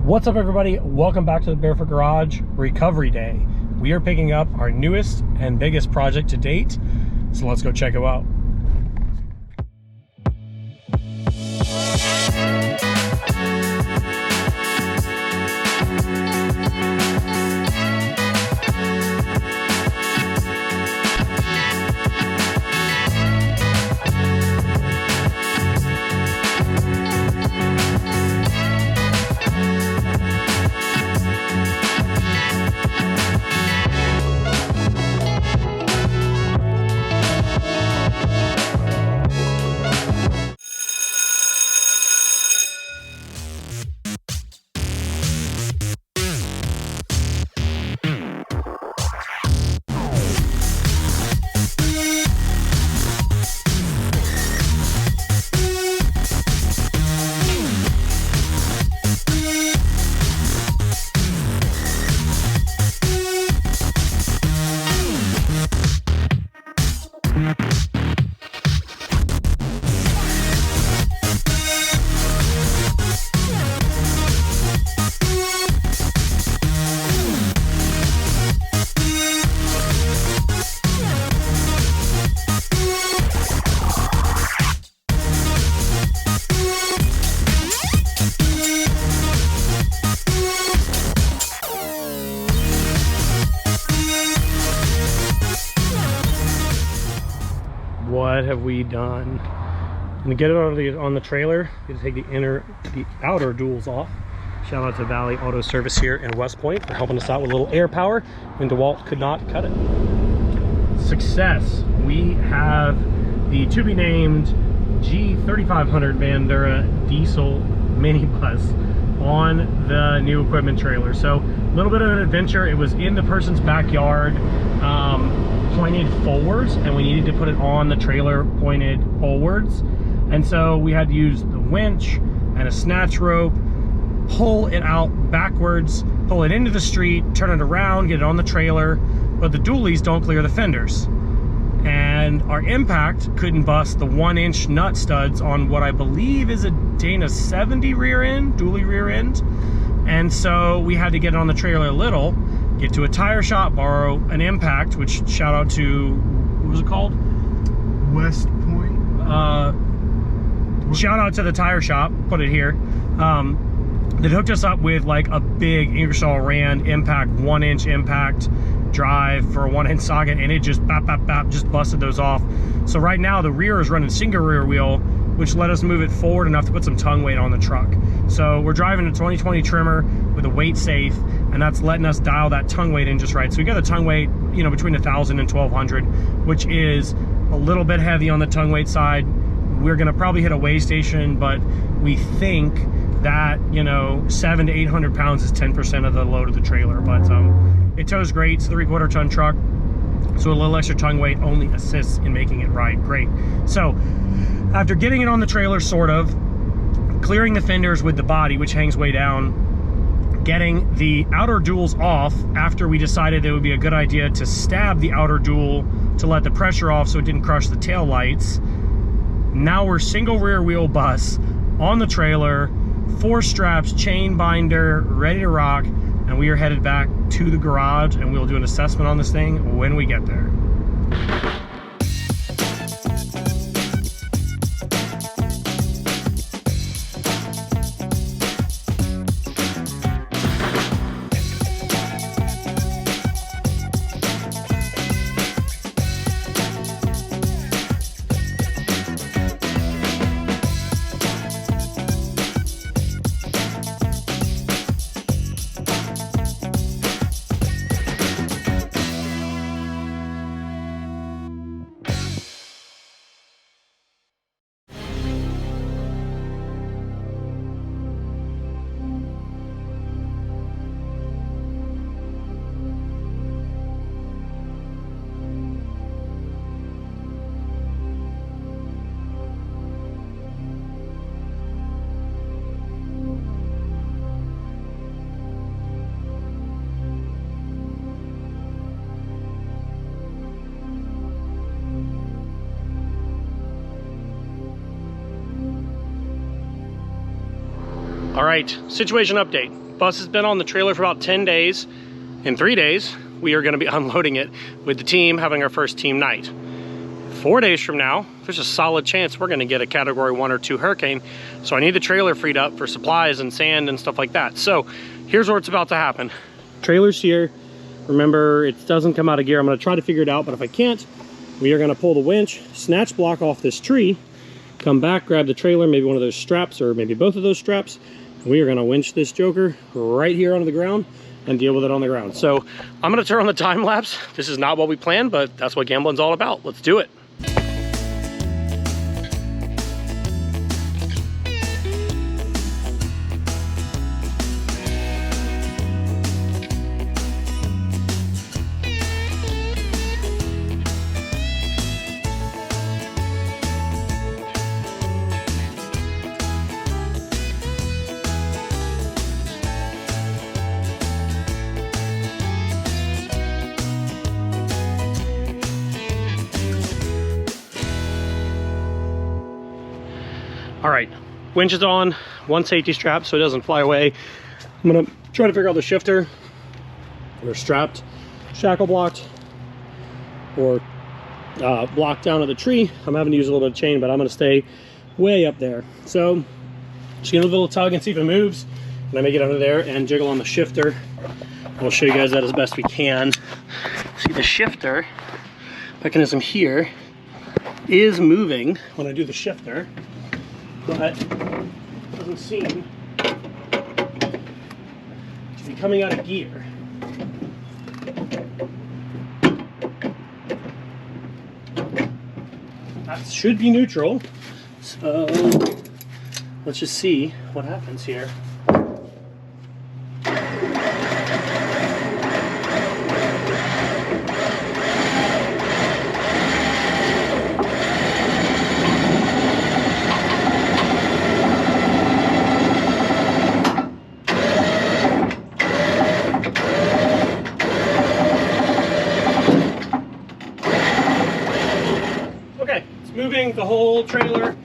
What's up, everybody? Welcome back to the Barefoot Garage Recovery Day. We are picking up our newest and biggest project to date, so let's go check it out. What have we done? I'm gonna get it on the trailer. You take the outer duals off. Shout out to Valley Auto Service here in West Point for helping us out with a little air power when DeWalt could not cut it. Success. We have the to be named G3500 Bandura diesel minibus on the new equipment trailer. So a little bit of an adventure. It was in the person's backyard, pointed forwards, and we needed to put it on the trailer pointed forwards, and so we had to use the winch and a snatch rope, pull it out backwards, pull it into the street, turn it around, get it on the trailer, but the dualies don't clear the fenders, and our impact couldn't bust the 1-inch nut studs on what I believe is a Dana 70 rear end, dually rear end. And so we had to get it on the trailer a little, get to a tire shop, borrow an impact, which shout out to, what was it called? West Point. Shout out to the tire shop, put it here. That hooked us up with like a big Ingersoll Rand impact, 1-inch impact drive for a 1-inch socket, and it just bap, bap, bap, just busted those off. So right now the rear is running single rear wheel, which let us move it forward enough to put some tongue weight on the truck. So we're driving a 2020 trimmer with a weight safe, and that's letting us dial that tongue weight in just right. So we got a tongue weight, you know, between 1,000 and 1,200, which is a little bit heavy on the tongue weight side. We're gonna probably hit a weigh station, but we think that, you know, 700 to 800 pounds is 10% of the load of the trailer. But it tows great. It's a 3/4 ton truck, so a little extra tongue weight only assists in making it ride great. So after getting it on the trailer, sort of clearing the fenders with the body, which hangs way down, getting the outer duals off after we decided it would be a good idea to stab the outer dual to let the pressure off so it didn't crush the tail lights. Now we're single rear wheel bus on the trailer, 4 straps, chain binder, ready to rock, and we are headed back to the garage, and we'll do an assessment on this thing when we get there. All right, situation update. Bus has been on the trailer for about 10 days. In 3 days, we are gonna be unloading it with the team, having our first team night. 4 days from now, there's a solid chance we're gonna get a category 1 or 2 hurricane. So I need the trailer freed up for supplies and sand and stuff like that. So here's what's about to happen. Trailer's here. Remember, it doesn't come out of gear. I'm gonna try to figure it out, but if I can't, we are gonna pull the winch, snatch block off this tree, come back, grab the trailer, maybe one of those straps or maybe both of those straps. We are gonna winch this joker right here onto the ground and deal with it on the ground. So I'm gonna turn on the time lapse. This is not what we planned, but that's what gambling's all about. Let's do it. All right, winch is on, one safety strap so it doesn't fly away. I'm gonna try to figure out the shifter. We're strapped, shackle blocked, or blocked down to the tree. I'm having to use a little bit of chain, but I'm gonna stay way up there. So just give it a little tug and see if it moves. And I may get under there and jiggle on the shifter. We'll show you guys that as best we can. See, the shifter mechanism here is moving when I do the shifter, but it doesn't seem to be coming out of gear. That should be neutral, so let's just see what happens here. Moving the whole trailer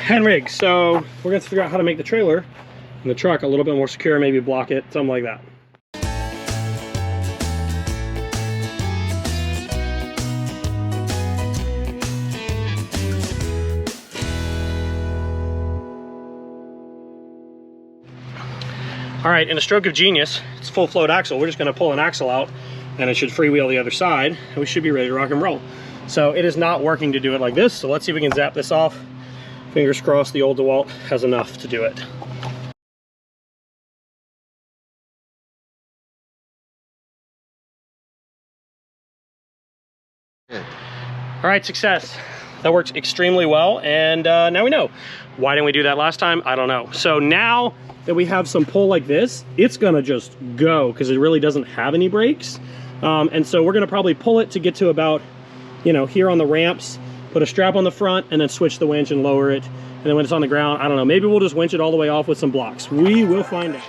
and rig. So we're going to figure out how to make the trailer and the truck a little bit more secure, maybe block it, something like that. All right, in a stroke of genius, it's full float axle. We're just going to pull an axle out and it should freewheel the other side and we should be ready to rock and roll. So it is not working to do it like this, so let's see if we can zap this off. Fingers crossed the old DeWalt has enough to do it. All right, success. That works extremely well, and now we know. Why didn't we do that last time? I don't know. So now that we have some pull like this, it's gonna just go, because it really doesn't have any brakes. And so we're gonna probably pull it to get to about, you know, here on the ramps, put a strap on the front and then switch the winch and lower it. And then when it's on the ground, I don't know, maybe we'll just winch it all the way off with some blocks. We will find out.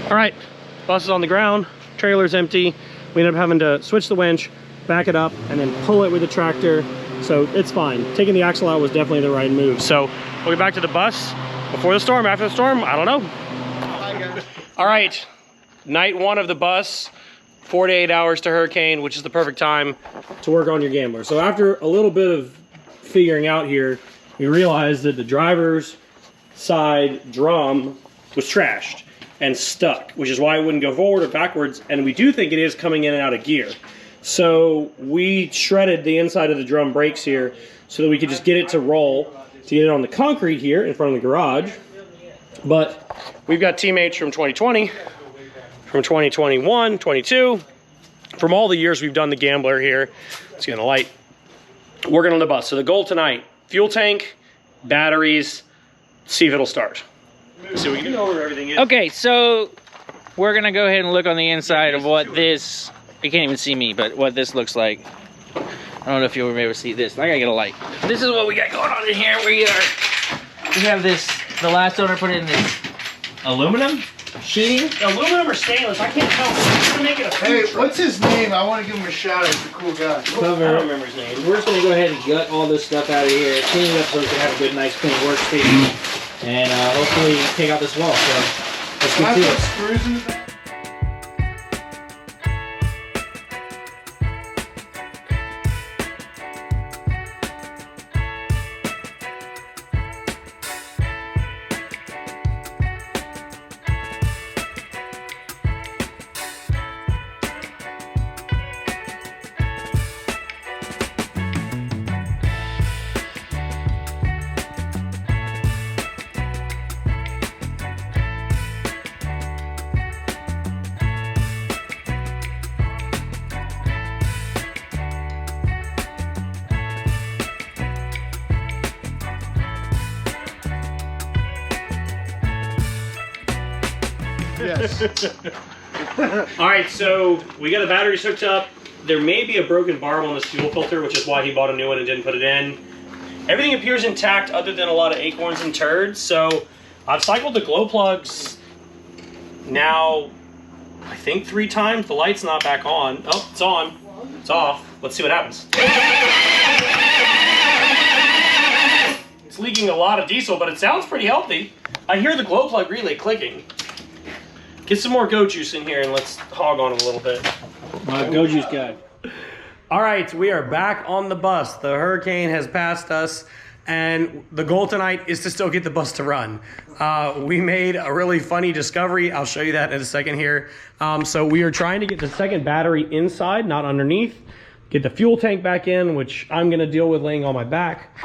All right, bus is on the ground, trailer's empty. We ended up having to switch the winch, back it up, and then pull it with the tractor. So it's fine. Taking the axle out was definitely the right move. So we'll get back to the bus before the storm, after the storm, I don't know. All right, night one of the bus, 4 to 8 hours to hurricane, which is the perfect time to work on your gambler. So after a little bit of figuring out here, we realized that the driver's side drum was trashed and stuck, which is why it wouldn't go forward or backwards, and we do think it is coming in and out of gear. So we shredded the inside of the drum brakes here so that we could just get it to roll, to get it on the concrete here in front of the garage. But we've got teammates from 2020, from 2021, 22, from all the years we've done the Gambler here. Let's get on the light. Working on the bus. So the goal tonight, fuel tank, batteries, see if it'll start. So we can know where everything is. Okay, so we're gonna go ahead and look on the inside of what this, you can't even see me, but what this looks like. I don't know if you'll be able to see this. I gotta get a light. This is what we got going on in here. We have this, the last owner put in this aluminum sheeting. Aluminum or stainless, I can't tell. We're gonna make it a Hey, food truck. what's his name? I want to give him a shout out. He's a cool guy. I don't remember his name. We're just gonna go ahead and gut all this stuff out of here, clean it up so we can have a good, nice, clean workstation, and hopefully take out this wall. So let's Can I get to put it. screws in the back? Yes. All right, so we got the batteries hooked up. There may be a broken barb on this fuel filter, which is why he bought a new one and didn't put it in. Everything appears intact other than a lot of acorns and turds. So I've cycled the glow plugs now, I think 3 times. The light's not back on. Oh, it's on. It's off. Let's see what happens. It's leaking a lot of diesel, but it sounds pretty healthy. I hear the glow plug relay clicking. Get some more goat juice in here and let's hog on it a little bit. Go juice guy. All right, we are back on the bus. The hurricane has passed us, and the goal tonight is to still get the bus to run. We made a really funny discovery. I'll show you that in a second here. So we are trying to get the second battery inside, not underneath. Get the fuel tank back in, which I'm gonna deal with laying on my back.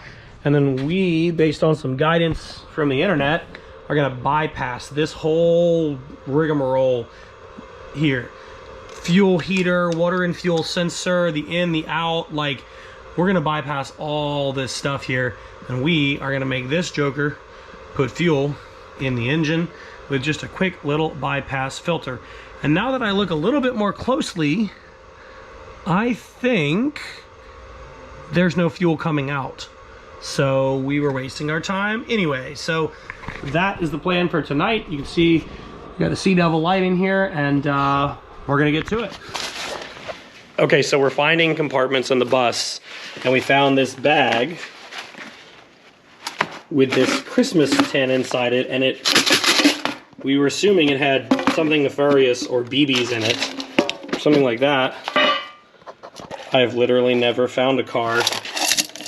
And then we, based on some guidance from the internet, are gonna bypass this whole rigmarole here. Fuel heater, water and fuel sensor, the in, the out, like we're gonna bypass all this stuff here, and we are gonna make this joker put fuel in the engine with just a quick little bypass filter. And now that I look a little bit more closely, I think there's no fuel coming out. So we were wasting our time anyway. So that is the plan for tonight. You can see we got the Sea Devil light in here, and we're gonna get to it. Okay, so we're finding compartments on the bus, and we found this bag with this Christmas tin inside it, and we were assuming it had something nefarious or BBs in it, or something like that. I've literally never found a car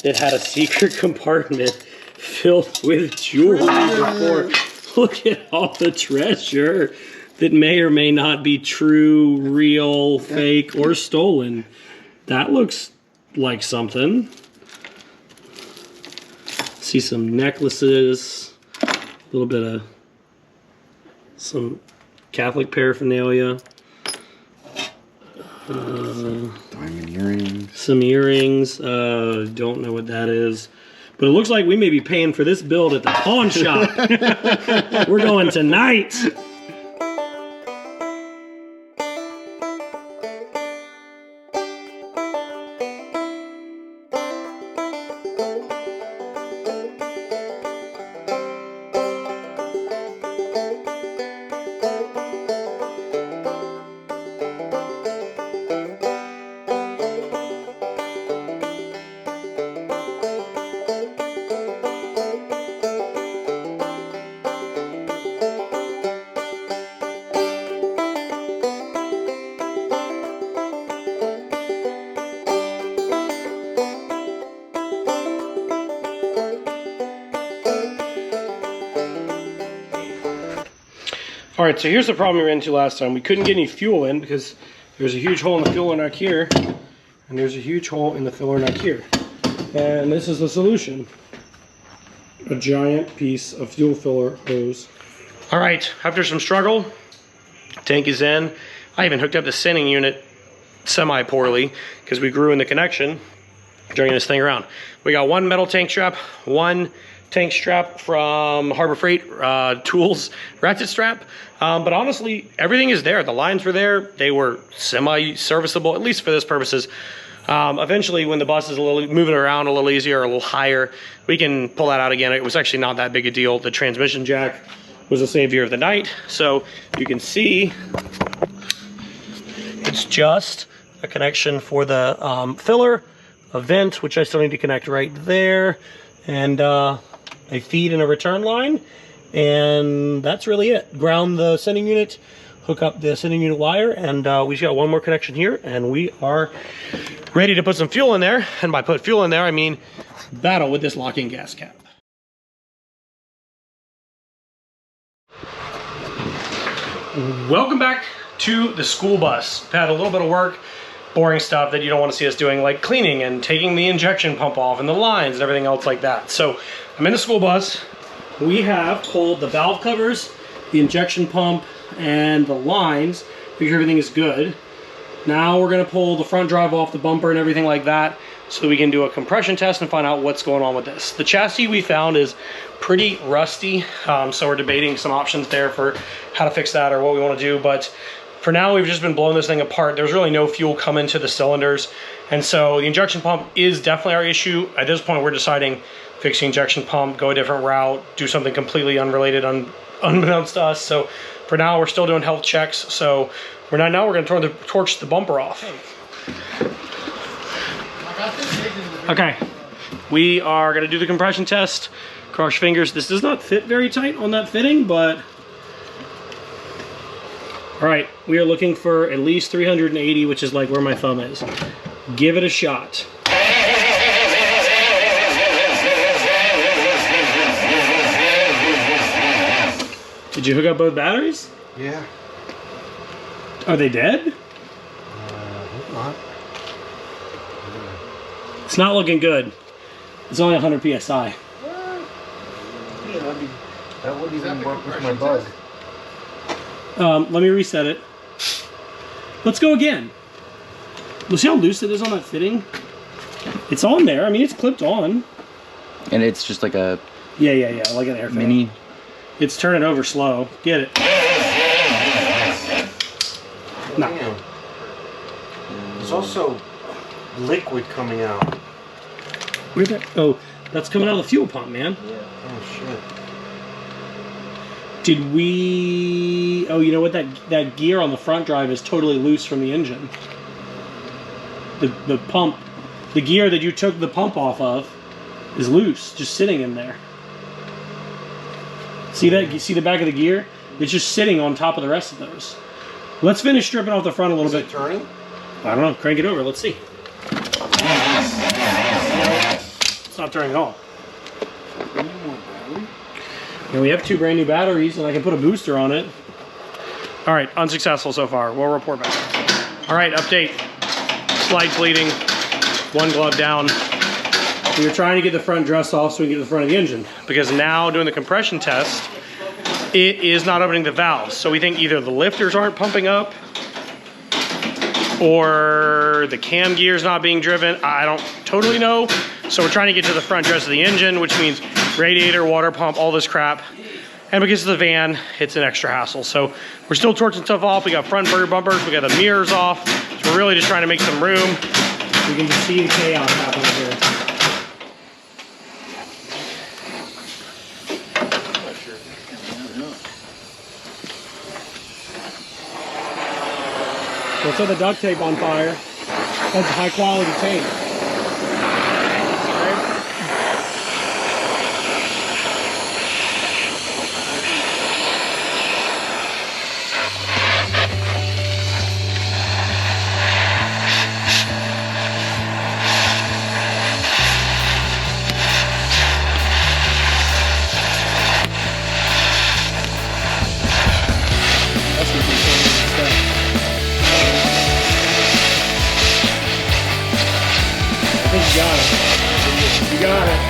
that had a secret compartment filled with jewelry before. Look at all the treasure that may or may not be true, real, fake, or stolen. That looks like something. See some necklaces, a little bit of some Catholic paraphernalia. Diamond earrings. Some earrings. Don't know what that is. But it looks like we may be paying for this build at the pawn shop. We're going tonight. All right, so here's the problem we ran into last time. We couldn't get any fuel in because there's a huge hole in the filler neck here, and there's a huge hole in the filler neck here. And this is the solution. A giant piece of fuel filler hose. All right, after some struggle, tank is in. I even hooked up the sending unit semi-poorly because we grew in the connection during this thing around. We got one metal tank strap, one tank strap from Harbor Freight Tools ratchet strap. But honestly, everything is there. The lines were there. They were semi-serviceable, at least for this purposes. Eventually, when the bus is moving around a little easier, or a little higher, we can pull that out again. It was actually not that big a deal. The transmission jack was the savior of the night. So you can see it's just a connection for the filler, a vent, which I still need to connect right there, and a feed and a return line. And that's really it. Ground the sending unit, hook up the sending unit wire, and we just got one more connection here, and we are ready to put some fuel in there. And by put fuel in there, I mean battle with this locking gas cap. Welcome back to the school bus. Had a little bit of work, boring stuff that you don't want to see us doing, like cleaning and taking the injection pump off and the lines and everything else like that. So I'm in the school bus. We have pulled the valve covers, the injection pump, and the lines. Make sure everything is good. Now we're going to pull the front drive off the bumper and everything like that, so we can do a compression test and find out what's going on with this. The chassis we found is pretty rusty, so we're debating some options there for how to fix that or what we want to do. But for now, we've just been blowing this thing apart. There's really no fuel coming to the cylinders, and so the injection pump is definitely our issue. At this point, we're deciding fix the injection pump, go a different route, do something completely unrelated, unbeknownst to us. So for now, we're still doing health checks. So we're going to torch the bumper off. Okay, we are going to do the compression test. Cross your fingers. This does not fit very tight on that fitting, but all right, we are looking for at least 380, which is like where my thumb is. Give it a shot. Did you hook up both batteries? Yeah. Are they dead? Hope not. It's not looking good. It's only 100 PSI. Yeah, that wouldn't even work with my bug. Let me reset it. Let's go again. We'll see how loose it is on that fitting. It's on there. I mean, it's clipped on. And it's just like a Yeah, like an air fan. mini. It's turning over slow. Get it. No. Damn. There's also liquid coming out. Where'd that? Oh, that's coming out of the fuel pump, man. Yeah. Oh shit. Did we? Oh, you know what? That gear on the front drive is totally loose from the engine. The pump, the gear that you took the pump off of, is loose, just sitting in there. See that? You see the back of the gear? It's just sitting on top of the rest of those. Let's finish stripping off the front a little bit. Is it turning? I don't know. Crank it over. Let's see. It's not turning at all. And we have 2 brand new batteries, and I can put a booster on it. All right, unsuccessful so far. We'll report back. All right, update. Slide bleeding. 1 glove down. We were trying to get the front dress off so we can get to the front of the engine, because now doing the compression test, it is not opening the valves. So we think either the lifters aren't pumping up, or the cam gear is not being driven. I don't totally know. So we're trying to get to the front dress of the engine, which means radiator, water pump, all this crap. And because of the van, it's an extra hassle. So we're still torching stuff off. We got front burger bumpers, we got the mirrors off. So we're really just trying to make some room. You can just see the chaos happening here. Let's set the duct tape on fire. That's high quality tape. That's what You got it.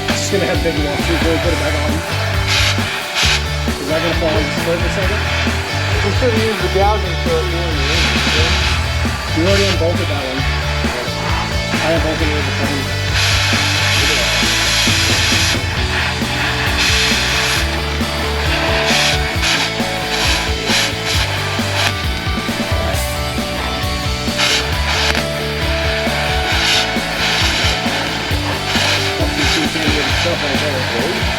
Just gonna have big walk through, really put it back on. Is that gonna fall into split in a second? We should have used the gouging for it more than You already unbolted that one. I unbolted it before. Stuff right there.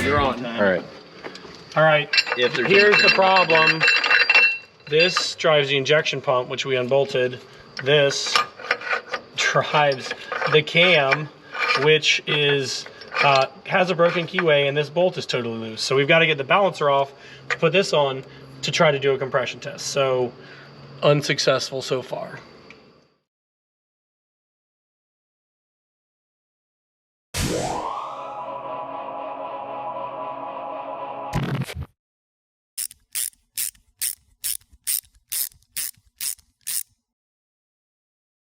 You're on. All right. All right. If there's Here's the problem. This drives the injection pump, which we unbolted. This drives the cam, which is has a broken keyway, and this bolt is totally loose. So we've got to get the balancer off to put this on to try to do a compression test. So unsuccessful so far.